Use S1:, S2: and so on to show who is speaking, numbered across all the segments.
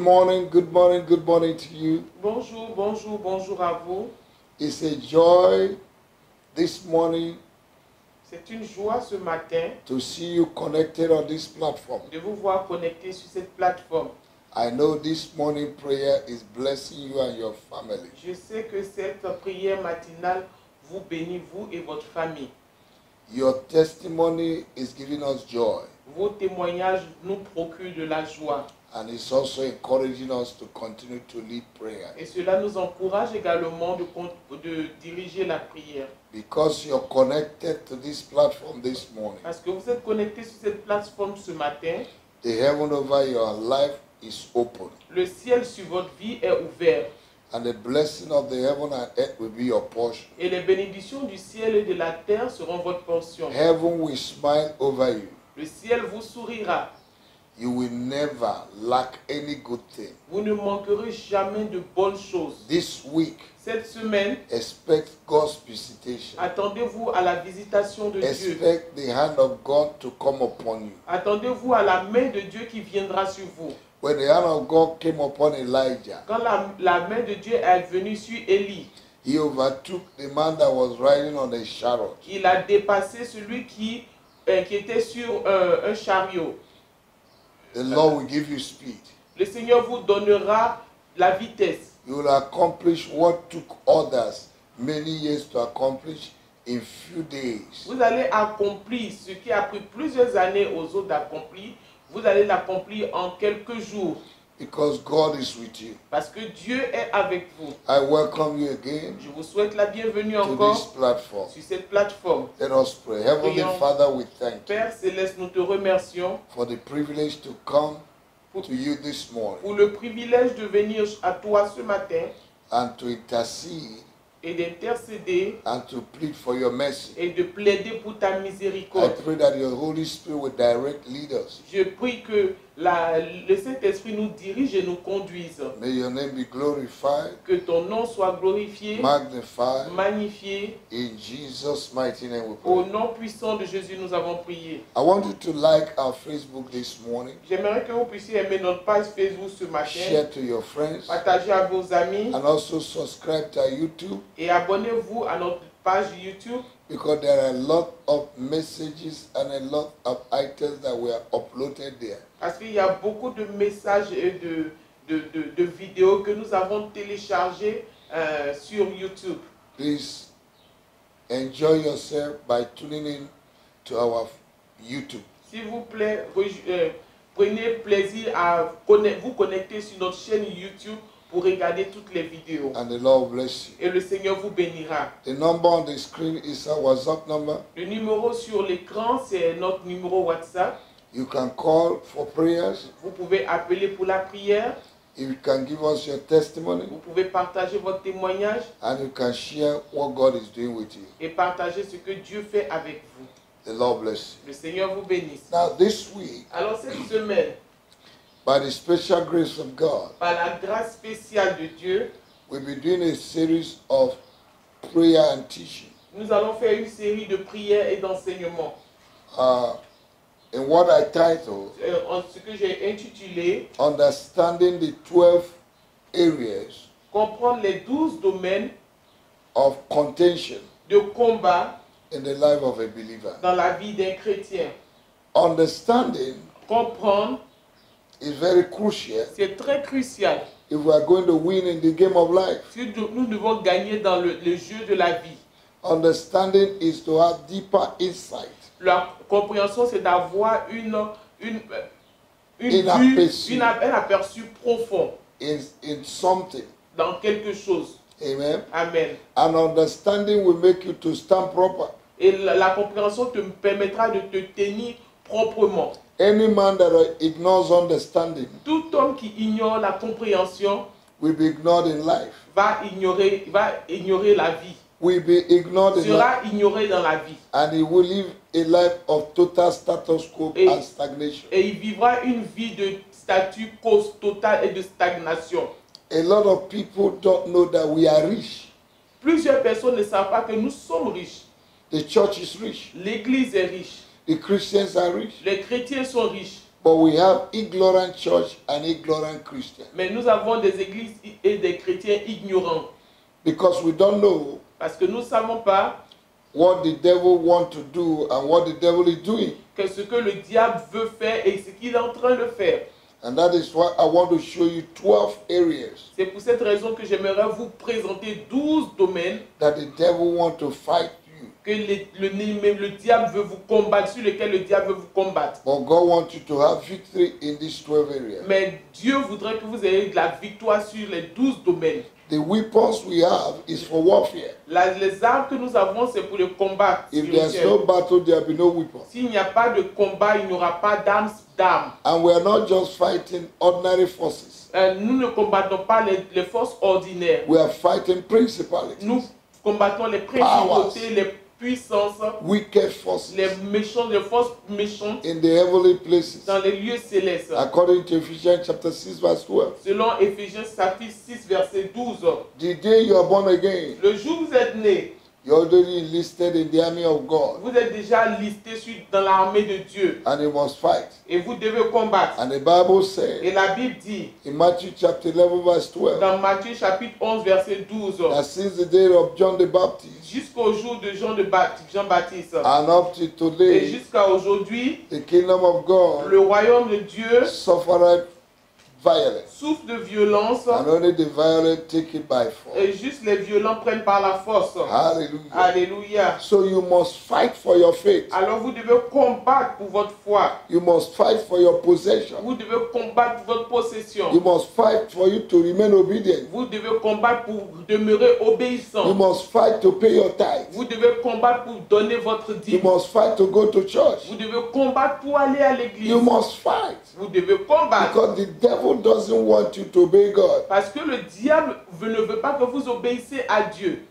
S1: morning, good morning, good morning to you.
S2: Bonjour, bonjour, bonjour à vous.
S1: It's a joy this morning
S2: C'est une joie ce matin
S1: to see you connected on this platform.
S2: de vous voir connecté sur cette plateforme.
S1: I know this morning prayer is blessing you and your family.
S2: Je sais que cette prière matinale vous bénit, vous et votre famille.
S1: Your testimony is giving us joy,
S2: Vos témoignages nous procurent de la joie.
S1: and it's also encouraging us to continue to lead prayer.
S2: Et cela nous encourage également de diriger la prière.
S1: Because you're connected to this platform this morning,
S2: Parce que vous êtes connecté sur cette plateforme ce matin,
S1: the heaven over your life is open,
S2: le ciel sur votre vie est ouvert.
S1: and the blessing of the heaven and earth will be your portion.
S2: Et les bénédictions du ciel et de la terre seront votre portion.
S1: Heaven will smile over you.
S2: Le ciel vous sourira.
S1: You will never lack any good thing.
S2: Vous ne manquerez jamais de bonnes choses.
S1: This week,
S2: Cette semaine,
S1: expect God's visitation.
S2: attendez-vous à la visitation de Dieu.
S1: Expect the hand of God to come upon you.
S2: Attendez-vous à la main de Dieu qui viendra sur vous.
S1: When the hand of God came upon Elijah,
S2: Quand la main de Dieu est venue sur Élie,
S1: he overtook the man that was riding on a chariot.
S2: il a dépassé celui qui était sur un chariot.
S1: The Lord will give you speed.
S2: Le Seigneur vous donnera la vitesse.
S1: You will accomplish what took others many years to accomplish in few days.
S2: Vous allez accomplir ce qui a pris plusieurs années aux autres d'accomplir. Vous allez l'accomplir en quelques jours.
S1: Because God is with you.
S2: Parce que Dieu est avec vous.
S1: I welcome you again
S2: Je vous souhaite la bienvenue
S1: to this
S2: encore
S1: platform.
S2: sur cette plateforme.
S1: Let us pray. Heavenly
S2: Prions.
S1: Father, we thank you
S2: Père Céleste, nous te remercions
S1: for the privilege to come to you this morning
S2: pour le privilège de venir à toi ce matin
S1: and to intercede
S2: et d'intercéder
S1: and to plead for your mercy.
S2: et de plaider pour ta
S1: I
S2: miséricorde.
S1: pray that your Holy Spirit will direct leaders.
S2: Je prie que le Saint-Esprit nous dirige et nous conduise.
S1: May your name be glorified,
S2: Que ton nom soit glorifié,
S1: magnified.
S2: magnifié.
S1: In Jesus' mighty name we
S2: Au
S1: pray.
S2: nom puissant de Jésus, nous avons prié.
S1: I want you to like our Facebook this morning,
S2: J'aimerais que vous puissiez aimer notre page Facebook ce matin,
S1: share to your friends,
S2: partager à vos amis
S1: and also subscribe to our YouTube,
S2: et abonnez-vous à notre page YouTube
S1: because there are a lot of messages and a lot of items that were uploaded there.
S2: parce qu'il y a beaucoup de messages et de vidéos que nous avons téléchargées sur YouTube.
S1: Please enjoy yourself by tuning in to our YouTube.
S2: S'il vous plaît, prenez plaisir à vous connecter sur notre chaîne YouTube pour regarder toutes les vidéos.
S1: And the Lord bless you.
S2: Et le Seigneur vous bénira.
S1: The number on the screen is our WhatsApp number.
S2: Le numéro sur l'écran, c'est notre numéro WhatsApp.
S1: You can call for prayers.
S2: Vous pouvez appeler pour la prière.
S1: You can give us your testimony,
S2: Vous pouvez partager votre témoignage
S1: and you can share what God is doing with you.
S2: et partager ce que Dieu fait avec vous.
S1: The Lord bless you.
S2: Le Seigneur vous bénisse.
S1: Now this week,
S2: Alors cette semaine,
S1: by the special grace of God,
S2: par la grâce spéciale de Dieu,
S1: we'll be doing a series of prayer and teaching.
S2: nous allons faire une série de prières et d'enseignements.
S1: In what I titled,
S2: En ce que j'ai intitulé
S1: Understanding the 12 Areas
S2: comprendre les 12 domaines
S1: of Contention
S2: de combat
S1: in the Life of a Believer.
S2: dans la vie d'un chrétien.
S1: Understanding
S2: Comprendre,
S1: is very crucial
S2: c'est très crucial.
S1: if we are going to win in the game of life.
S2: Si nous devons gagner dans le jeu de la vie.
S1: Understanding is to have deeper insight.
S2: La compréhension, c'est d'avoir un aperçu profond
S1: In something.
S2: dans quelque chose.
S1: Amen.
S2: Amen.
S1: And understanding will make you to stand proper.
S2: Et la compréhension te permettra de te tenir proprement.
S1: Any man that ignores understanding
S2: Tout homme qui ignore la compréhension
S1: will be ignored in life.
S2: va ignorer la vie.
S1: Will be ignored in life.
S2: Sera ignoré dans la vie.
S1: And he will live a life of total status quo
S2: Et-
S1: and stagnation.
S2: Et il vivra une vie de statut quo total et de stagnation.
S1: A lot of people don't know that we are rich.
S2: Plusieurs personnes ne savent pas que nous sommes riches.
S1: The church is rich.
S2: L'église est riche.
S1: The Christians are rich.
S2: Les chrétiens sont riches.
S1: But we have ignorant church and ignorant Christian.
S2: Mais nous avons des églises et des chrétiens ignorants.
S1: Because we don't know
S2: Parce que nous ne savons pas
S1: what the devil wants to do and what the devil is doing.
S2: que ce que le diable veut faire et ce qu'il est en train de faire.
S1: And that is why I want to show you 12 areas
S2: C'est pour cette raison que j'aimerais vous présenter 12 domaines
S1: that the devil wants to fight you.
S2: que le diable veut vous combattre, sur lesquels le diable veut vous combattre.
S1: But God wants you to have victory in these 12 areas.
S2: Mais Dieu voudrait que vous ayez de la victoire sur les 12 domaines.
S1: The weapons we have is for warfare.
S2: Les armes que nous avons, c'est pour le combat
S1: If there's
S2: spirituel.
S1: no battle, there will be no weapon.
S2: S'il n'y a pas de combat, il n'y aura pas d'armes.
S1: And we are not just fighting ordinary forces.
S2: Nous ne combattons pas les forces ordinaires.
S1: We are fighting principalities,
S2: Nous combattons les principautés, les puissances,
S1: wicked forces
S2: les méchants, les forces méchantes
S1: in the heavenly places.
S2: dans les lieux célestes.
S1: According to Ephesians chapter 6 verse 12.
S2: Selon Éphésiens chapitre 6 verset 12.
S1: The day you are born again,
S2: Le jour où vous êtes né,
S1: you're already enlisted in the army of God.
S2: vous êtes déjà listé dans l'armée de Dieu.
S1: And you must fight.
S2: Et vous devez combattre.
S1: And the Bible
S2: Et
S1: says
S2: la Bible dit,
S1: in Matthew chapter 11 verse 12
S2: dans Matthieu chapitre 11 verset 12,
S1: that since the day of John the Baptist
S2: jusqu'au jour de Jean-Baptiste
S1: and up to
S2: et
S1: today,
S2: jusqu'à aujourd'hui,
S1: the kingdom of God
S2: le royaume de Dieu
S1: suffered violence.
S2: souffre de violence
S1: And only the violent take it by force.
S2: et juste les violents prennent par la force.
S1: Hallelujah.
S2: Alléluia.
S1: So you must fight for your faith.
S2: Alors vous devez combattre pour votre foi.
S1: You must fight for your possession.
S2: Vous devez combattre pour votre possession.
S1: You must fight for you to remain obedient.
S2: Vous devez combattre pour demeurer
S1: You
S2: obéissant.
S1: must fight to pay your tithe.
S2: Vous devez combattre pour donner votre
S1: You
S2: dîme.
S1: must fight to go to church.
S2: Vous devez combattre pour aller à l'église.
S1: You must fight.
S2: Vous devez combattre.
S1: Because the devil doesn't want you to obey God.
S2: Parce que le diable ne veut pas que vous obéissez à Dieu.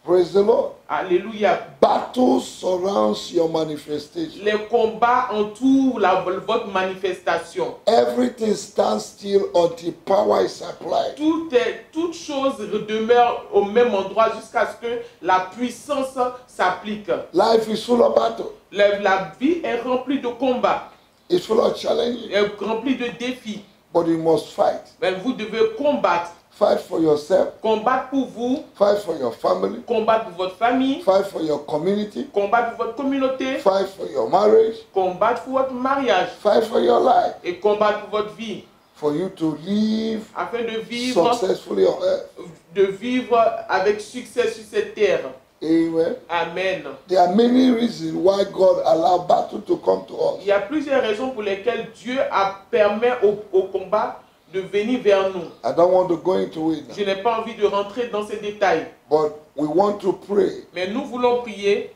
S1: Praise the Lord.
S2: Alléluia.
S1: Battle surrounds your manifestation.
S2: Les combats entourent votre manifestation.
S1: Everything stands still until power is applied.
S2: Toute chose demeure au même endroit jusqu'à ce que la puissance s'applique.
S1: Life is full of battle.
S2: La vie est remplie de combats,
S1: It's full of challenges.
S2: est remplie de défis.
S1: But you must fight.
S2: Mais vous devez combattre.
S1: Fight for yourself.
S2: Combattre pour vous,
S1: Fight for your family.
S2: combattre pour votre famille,
S1: Fight for your community.
S2: combattre pour votre communauté,
S1: Fight for your marriage.
S2: combattre pour votre mariage
S1: Fight for your life.
S2: et combattre pour votre vie.
S1: For you to live
S2: Afin de vivre,
S1: successfully on earth.
S2: avec succès sur cette terre.
S1: Amen.
S2: Amen.
S1: There are many reasons why God allowed battle to come to us.
S2: Il y a plusieurs raisons pour lesquelles Dieu permet au combat de venir vers nous.
S1: I don't want to go into it
S2: Je
S1: now.
S2: n'ai pas envie de rentrer dans ces détails.
S1: But we want to pray
S2: Mais nous voulons prier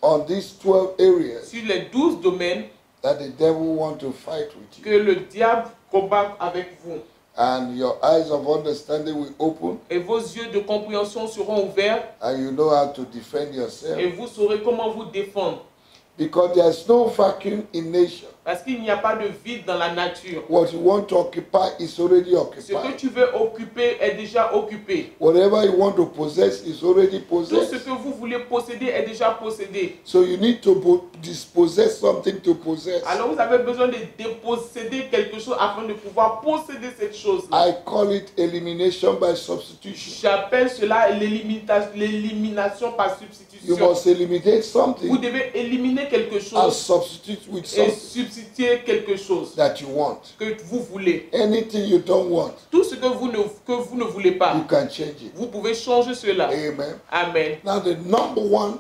S1: on these 12 areas
S2: sur les 12 domaines
S1: that the devil wants to fight with
S2: que
S1: you.
S2: le diable combat avec vous.
S1: And your eyes of understanding will open
S2: Et vos yeux de compréhension seront ouverts
S1: and you know how to defend yourself.
S2: et vous saurez comment vous défendre.
S1: Because there's no vacuum in nature.
S2: Parce qu'il n'y a pas de vide dans la nature.
S1: What you want to occupy is already
S2: Ce que
S1: occupied.
S2: tu veux occuper est déjà occupé.
S1: Whatever you want to possess is already
S2: Tout ce
S1: possessed.
S2: que vous voulez posséder est déjà possédé.
S1: So you need to dispossess something to possess.
S2: Alors vous avez besoin de déposséder quelque chose afin de pouvoir posséder cette chose.
S1: I call it elimination by substitution.
S2: J'appelle cela l'élimination par
S1: You
S2: substitution.
S1: must eliminate
S2: Vous
S1: something
S2: devez éliminer quelque
S1: and
S2: chose
S1: substitute with
S2: et
S1: something
S2: substituer quelque chose
S1: that you want.
S2: que vous voulez.
S1: Anything you don't want,
S2: Tout ce que vous ne voulez pas,
S1: you can change it.
S2: vous pouvez changer cela.
S1: Amen.
S2: Amen.
S1: Now the number one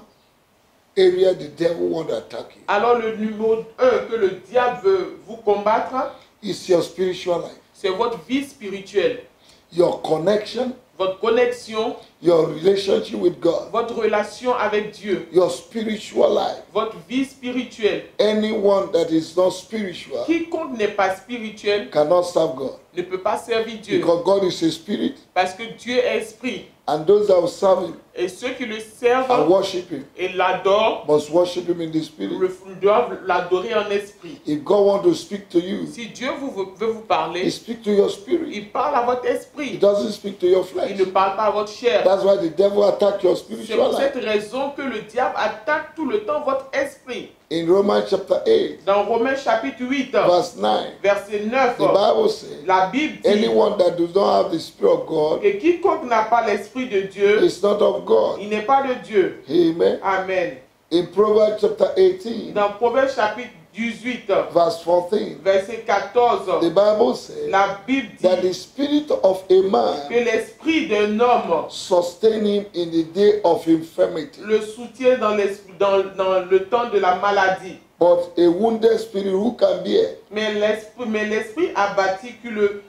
S1: area the devil want to attack you
S2: Alors le numéro 1 que le diable veut vous combattre,
S1: is your spiritual life.
S2: c'est votre vie spirituelle,
S1: Your connection,
S2: votre connexion,
S1: your relationship with God,
S2: votre relation avec Dieu,
S1: your spiritual life.
S2: votre vie spirituelle.
S1: Anyone that is not spiritual
S2: Quiconque n'est pas spirituel
S1: cannot serve God.
S2: ne peut pas servir Dieu.
S1: Because God is a spirit,
S2: Parce que Dieu est esprit.
S1: and those that will serve Him
S2: Et ceux qui le
S1: and
S2: servent
S1: worship Him
S2: et l'adorent
S1: must worship Him in the spirit.
S2: doivent l'adorer en esprit.
S1: If God wants to speak to you,
S2: Si Dieu veut vous
S1: He
S2: parler,
S1: speaks to your spirit.
S2: il parle à votre
S1: He
S2: esprit.
S1: doesn't speak to your
S2: Il
S1: flesh.
S2: ne parle pas à votre chair.
S1: That's why the devil attacks your
S2: C'est
S1: spiritual
S2: pour
S1: life.
S2: cette raison que le diable attaque tout le temps votre esprit.
S1: In Romans chapter 8,
S2: Dans Romains chapitre 8,
S1: verse 9,
S2: verset 9,
S1: the Bible says,
S2: la Bible dit
S1: anyone that does not have the Spirit of God
S2: que quiconque n'a pas l'Esprit de Dieu,
S1: is not of God.
S2: il n'est pas de Dieu.
S1: Amen.
S2: Amen.
S1: In Proverbs chapter 18,
S2: Dans Proverbe chapitre 18,
S1: verse 14,
S2: verset 14,
S1: the Bible says
S2: la Bible
S1: that the
S2: dit
S1: Spirit of a man
S2: que l'esprit d'un homme
S1: sustain him in the day of infirmity,
S2: le soutient dans le temps de la maladie.
S1: but a wounded spirit who can bear.
S2: Mais l'esprit abattu qui le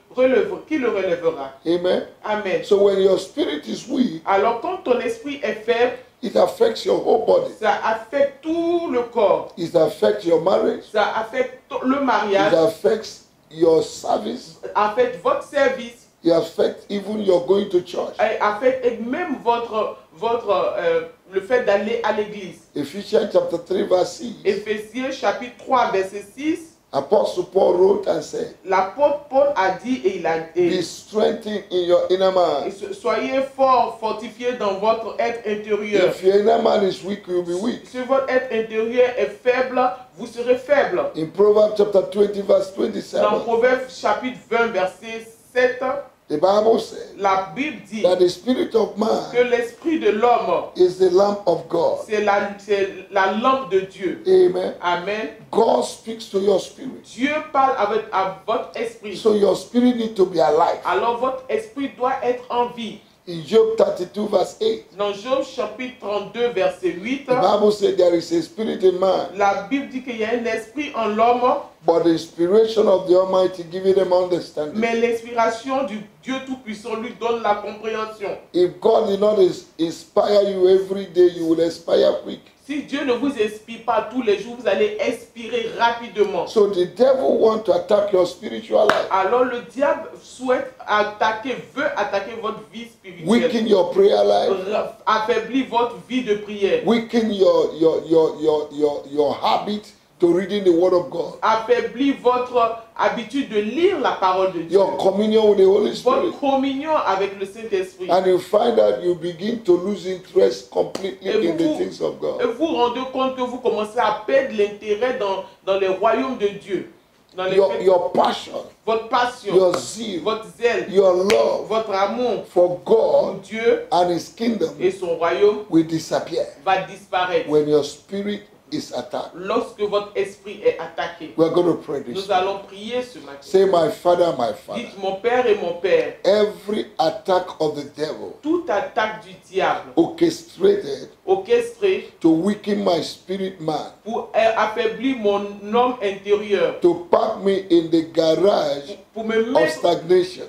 S2: relèvera.
S1: Amen.
S2: Amen.
S1: So when your spirit is weak,
S2: Alors quand ton esprit est faible,
S1: it affects your whole body.
S2: ça affecte tout le corps.
S1: It affects your marriage.
S2: Ça affecte le
S1: It
S2: mariage,
S1: affects your service.
S2: affecte votre service,
S1: It affects even your going to church.
S2: et affecte même le fait d'aller à l'église.
S1: Ephesians chapter 3 verse 6.
S2: Éphésiens chapitre 3 verset 6,
S1: Apostle Paul wrote and said,
S2: l'apôtre Paul a dit et il a
S1: be
S2: dit,
S1: strengthened in your inner man.
S2: soyez forts, fortifiés dans votre être intérieur.
S1: If your inner man is weak, you'll be weak.
S2: Si votre être intérieur est faible, vous serez faible.
S1: In Proverbs chapter 20 verse
S2: Dans
S1: 27,
S2: Proverbe chapitre 20 verset 7,
S1: the Bible says
S2: la Bible dit
S1: that the spirit of
S2: que
S1: man
S2: l'esprit de l'homme,
S1: is the lamp of God.
S2: c'est la lampe de Dieu.
S1: Amen.
S2: Amen.
S1: God speaks to your spirit.
S2: Dieu parle à votre esprit.
S1: So your spirit needs to be alive.
S2: Alors votre esprit doit être en vie.
S1: In Job 32 verse 8,
S2: Dans Job chapitre 32 verset 8,
S1: the Bible says there is a spirit in man,
S2: la Bible dit qu'il y a un esprit en l'homme,
S1: but the inspiration of the Almighty giving them understanding.
S2: mais l'inspiration du Dieu Tout-Puissant lui donne la compréhension.
S1: If God did not inspire you every day, you will expire quick.
S2: Si Dieu ne vous inspire pas tous les jours, vous allez expirer rapidement.
S1: So the devil wants to attack your spiritual life,
S2: Alors le diable veut attaquer votre vie spirituelle.
S1: weaken your prayer life,
S2: Affaiblir votre vie de prière.
S1: weaken your habit to reading the Word of God,
S2: Affaiblir votre habitude de lire la parole de Dieu.
S1: your communion with the Holy Spirit,
S2: Votre communion avec le Saint-Esprit.
S1: and you find that you begin to lose interest completely
S2: Et
S1: in the things of
S2: Et
S1: God.
S2: vous vous rendez compte que vous commencez à perdre l'intérêt dans les royaumes de Dieu. Dans les
S1: Your passion,
S2: votre passion,
S1: your zeal,
S2: votre zèle,
S1: your love
S2: votre amour
S1: for
S2: pour
S1: God
S2: Dieu
S1: and His kingdom
S2: et son royaume
S1: will disappear
S2: va disparaître
S1: when your spirit is attacked.
S2: lorsque votre esprit est attaqué.
S1: We're going to pray this.
S2: Nous allons prier ce matin.
S1: Say, my Father, my Father.
S2: Dites mon Père et mon Père,
S1: Every attack of the devil
S2: toute attaque du diable
S1: orchestrated
S2: orchestrée
S1: to weaken my spirit man,
S2: pour affaiblir mon homme intérieur,
S1: to pack me in the garage
S2: pour me
S1: of
S2: mettre
S1: stagnation,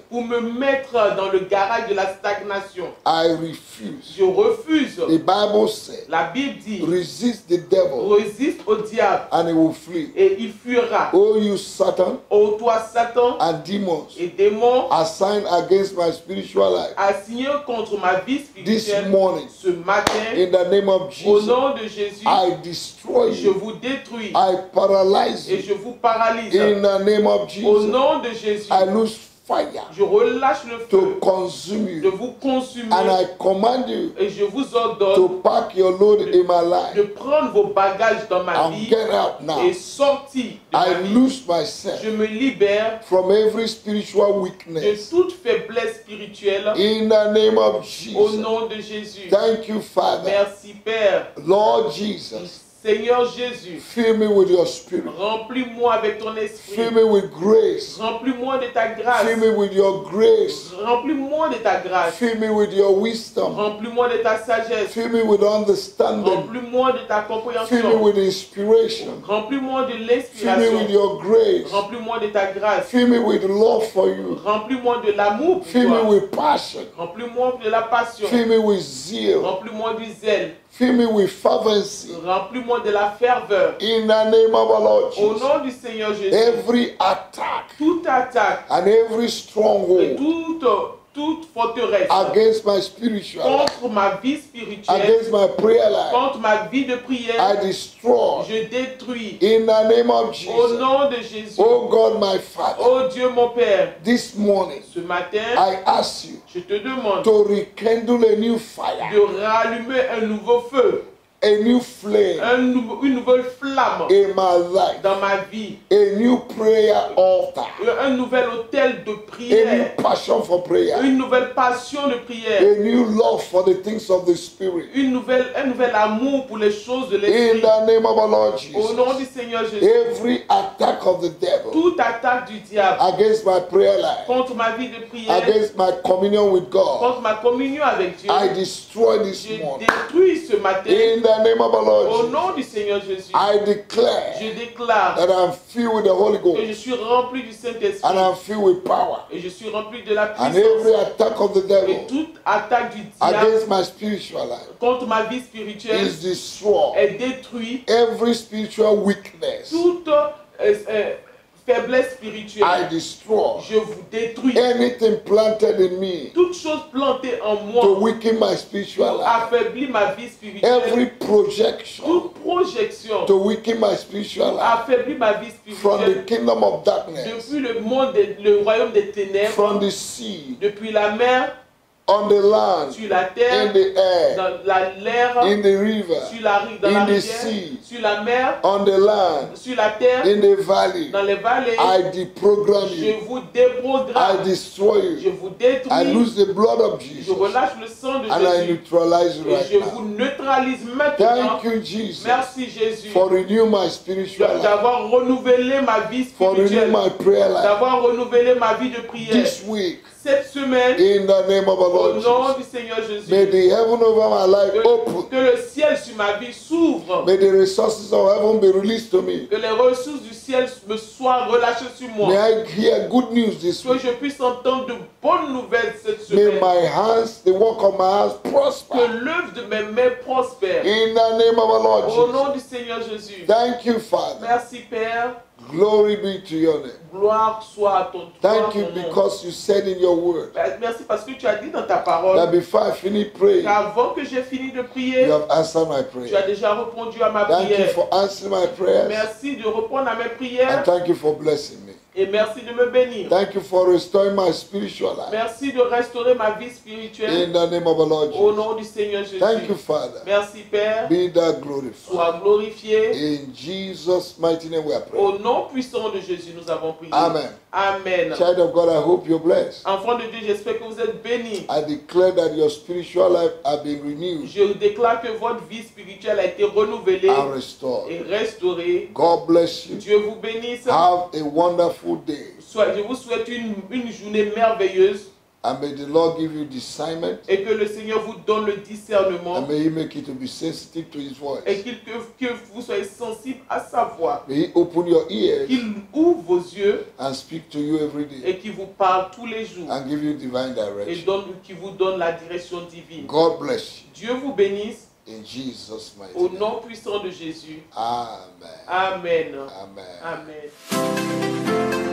S2: dans le garage de la stagnation.
S1: I refuse.
S2: Je refuse.
S1: The Bible says,
S2: La Bible dit,
S1: resist the devil
S2: résiste au diable
S1: and he will flee.
S2: et il fuira.
S1: Oh, you Satan
S2: Ô toi Satan
S1: and demons
S2: et démons,
S1: assigned against my spiritual life
S2: assigné contre ma vie
S1: this
S2: spirituelle
S1: morning,
S2: ce matin,
S1: in the name of
S2: au
S1: Jesus,
S2: nom de Jésus,
S1: I destroy
S2: je
S1: you.
S2: vous détruis
S1: I paralyze
S2: et
S1: you.
S2: je vous paralyse.
S1: In the name of
S2: Au
S1: Jesus,
S2: nom de Jésus,
S1: I lose fire
S2: je relâche le
S1: to
S2: feu
S1: consume
S2: de
S1: you.
S2: vous consumer
S1: And I command you
S2: et je vous ordonne
S1: to pack your load in my
S2: de
S1: life
S2: prendre vos bagages dans ma
S1: and
S2: vie
S1: get out now.
S2: et sortir de ma
S1: I
S2: vie.
S1: lose myself
S2: Je me libère
S1: from every spiritual
S2: de
S1: weakness.
S2: toute faiblesse spirituelle
S1: In the name of
S2: au
S1: Jesus.
S2: nom de Jésus.
S1: Thank you, Father.
S2: Merci Père.
S1: Lord Jesus,
S2: Seigneur Jésus,
S1: fill me with your spirit.
S2: remplis-moi avec ton esprit.
S1: Fill me with grace.
S2: Remplis-moi de ta grâce.
S1: Fill me with your grace.
S2: Remplis-moi de ta grâce.
S1: Fill me with your wisdom.
S2: Remplis-moi de ta sagesse.
S1: Fill me with understanding.
S2: Remplis-moi de ta
S1: Fill me
S2: compréhension.
S1: with inspiration.
S2: Remplis-moi de
S1: Fill me with
S2: l'inspiration.
S1: your grace.
S2: Remplis-moi de ta grâce.
S1: Fill me with love for you.
S2: Remplis-moi de l'amour pour
S1: Fill me
S2: toi.
S1: with passion.
S2: Remplis-moi de la passion.
S1: Fill me with zeal.
S2: Remplis-moi du zèle.
S1: Fill me with fervency.
S2: Remplis-moi de la ferveur.
S1: In the name of our Lord
S2: Au
S1: Jesus.
S2: nom du Seigneur Jésus,
S1: Every attack
S2: toute attaque
S1: and every
S2: et
S1: stronghold
S2: toute forteresse
S1: against my spiritual life,
S2: contre ma vie spirituelle,
S1: against my prayer life,
S2: contre ma vie de prière,
S1: I destroy.
S2: je détruis.
S1: In the name of
S2: Au
S1: Jesus.
S2: nom de Jésus,
S1: Oh God, my Father,
S2: oh Dieu mon Père,
S1: this morning
S2: ce matin,
S1: I ask you
S2: je te demande
S1: to rekindle a new fire
S2: de rallumer un nouveau feu
S1: a new flame
S2: une nouvelle flamme
S1: in my life,
S2: dans ma vie,
S1: a new prayer altar,
S2: un nouvel autel de
S1: a new
S2: prière,
S1: passion for prayer,
S2: une nouvelle passion de prière,
S1: a new love for the things of the Spirit.
S2: un nouvel amour pour les choses de
S1: In
S2: l'esprit.
S1: the name of our Lord
S2: Au nom du
S1: Jesus,
S2: Seigneur Jésus,
S1: every attack of the devil
S2: toute attaque du diable
S1: against my prayer life,
S2: contre ma vie de prière,
S1: against my communion with God,
S2: contre ma communion avec Dieu,
S1: I destroy this
S2: je
S1: morning.
S2: détruis ce matin.
S1: In the name of our
S2: Au
S1: Lord
S2: nom
S1: Jesus,
S2: du Seigneur Jésus,
S1: I declare
S2: je déclare
S1: that I'm filled with the Holy
S2: que je
S1: Ghost
S2: suis rempli du
S1: and
S2: Saint-Esprit
S1: I'm filled with power.
S2: et je suis rempli de la
S1: And every
S2: puissance.
S1: attack of the
S2: Et
S1: devil
S2: toute attaque du diable
S1: against my spiritual life
S2: contre ma vie spirituelle
S1: is destroyed.
S2: est détruite.
S1: Every spiritual weakness
S2: Toute faiblesse
S1: I
S2: spirituelle,
S1: destroy.
S2: je vous détruis.
S1: Anything planted in me
S2: Toute chose plantée en
S1: to
S2: moi
S1: weaken my spiritual
S2: pour
S1: life,
S2: affaiblir ma vie spirituelle,
S1: every projection
S2: toute projection
S1: to weaken my spiritual
S2: pour
S1: life
S2: affaiblir ma vie
S1: from the
S2: spirituelle
S1: kingdom of darkness,
S2: depuis le monde, le royaume des ténèbres,
S1: from the sea,
S2: depuis la mer,
S1: on the land,
S2: sur la
S1: in
S2: terre,
S1: the air,
S2: dans l'air,
S1: in the river,
S2: sur la, dans la
S1: in the
S2: rivière,
S1: sea,
S2: sur la mer,
S1: on the land,
S2: sur la terre,
S1: in the valley.
S2: dans les vallées.
S1: I deprogram
S2: Je
S1: you.
S2: vous
S1: I
S2: déprogramme,
S1: destroy
S2: je
S1: you.
S2: vous
S1: I
S2: détruis,
S1: lose the blood of
S2: je
S1: Jesus
S2: relâche le sang de
S1: and I
S2: Jésus
S1: neutralize you
S2: et
S1: right
S2: je vous
S1: now.
S2: neutralise maintenant.
S1: Thank you, Jesus,
S2: Merci Jésus
S1: for renewing my spiritual life,
S2: d'avoir renouvelé ma vie
S1: for renewing
S2: spirituelle,
S1: my prayer life
S2: d'avoir renouvelé ma vie de prière.
S1: this week.
S2: Cette semaine,
S1: In the name of our
S2: au
S1: Lord
S2: nom
S1: Jesus,
S2: du Seigneur Jésus,
S1: may the heaven over my life open.
S2: que le ciel sur ma vie s'ouvre,
S1: May the resources of heaven be released to me.
S2: que les ressources du ciel me soient relâchées sur moi,
S1: May I hear good news this
S2: que
S1: week.
S2: je puisse entendre de bonnes nouvelles cette
S1: May
S2: semaine,
S1: my hands, the work of my hands,
S2: que
S1: prosper.
S2: l'œuvre de mes mains prospère.
S1: In the name of our Lord
S2: Au
S1: Jesus.
S2: nom du Seigneur Jésus.
S1: Thank you, Father.
S2: Merci Père.
S1: Glory be to your name.
S2: Gloire soit à ton
S1: Thank
S2: ton
S1: you
S2: nom.
S1: because you said in your word
S2: Merci parce que tu as dit dans ta
S1: that
S2: parole
S1: before I finish praying,
S2: qu'avant que j'ai fini de
S1: you
S2: prier,
S1: have answered my
S2: tu as
S1: prayer.
S2: déjà répondu à ma
S1: Thank you
S2: prière.
S1: for answering my prayers
S2: Merci de répondre à mes
S1: and
S2: prières
S1: thank you for blessing me.
S2: et merci de me bénir.
S1: Thank you for restoring my spiritual life.
S2: Merci de restaurer ma vie spirituelle
S1: In the name of our Lord
S2: au
S1: Jesus.
S2: nom du Seigneur Jésus.
S1: Thank you, Father.
S2: Merci Père.
S1: Be thou glorified.
S2: Sois glorifié.
S1: In Jesus' mighty name we are praying.
S2: Au nom puissant de Jésus, nous avons prié.
S1: Amen.
S2: Amen.
S1: Child of God, I hope you're blessed.
S2: Enfants de Dieu, j'espère que vous êtes bénis.
S1: I declare that your spiritual life has been renewed
S2: Je déclare que votre vie spirituelle a été renouvelée
S1: and restored.
S2: et restaurée.
S1: God bless you.
S2: Dieu vous bénisse.
S1: Have a wonderful day.
S2: Je vous souhaite une journée merveilleuse
S1: And may the Lord give you discernment.
S2: et que le Seigneur vous donne le discernement
S1: And may He make you to be sensitive to His voice.
S2: et que vous soyez sensible à sa voix.
S1: May He open your ears
S2: Qu'il ouvre vos yeux
S1: and speak to you every day
S2: et qu'il vous parle tous les jours
S1: and give you divine
S2: et
S1: direction.
S2: qu'il vous donne la direction divine.
S1: God bless you.
S2: Dieu vous bénisse
S1: In Jesus' mighty
S2: au
S1: name.
S2: nom puissant de Jésus.
S1: Amen.
S2: Amen.
S1: Amen.
S2: Amen.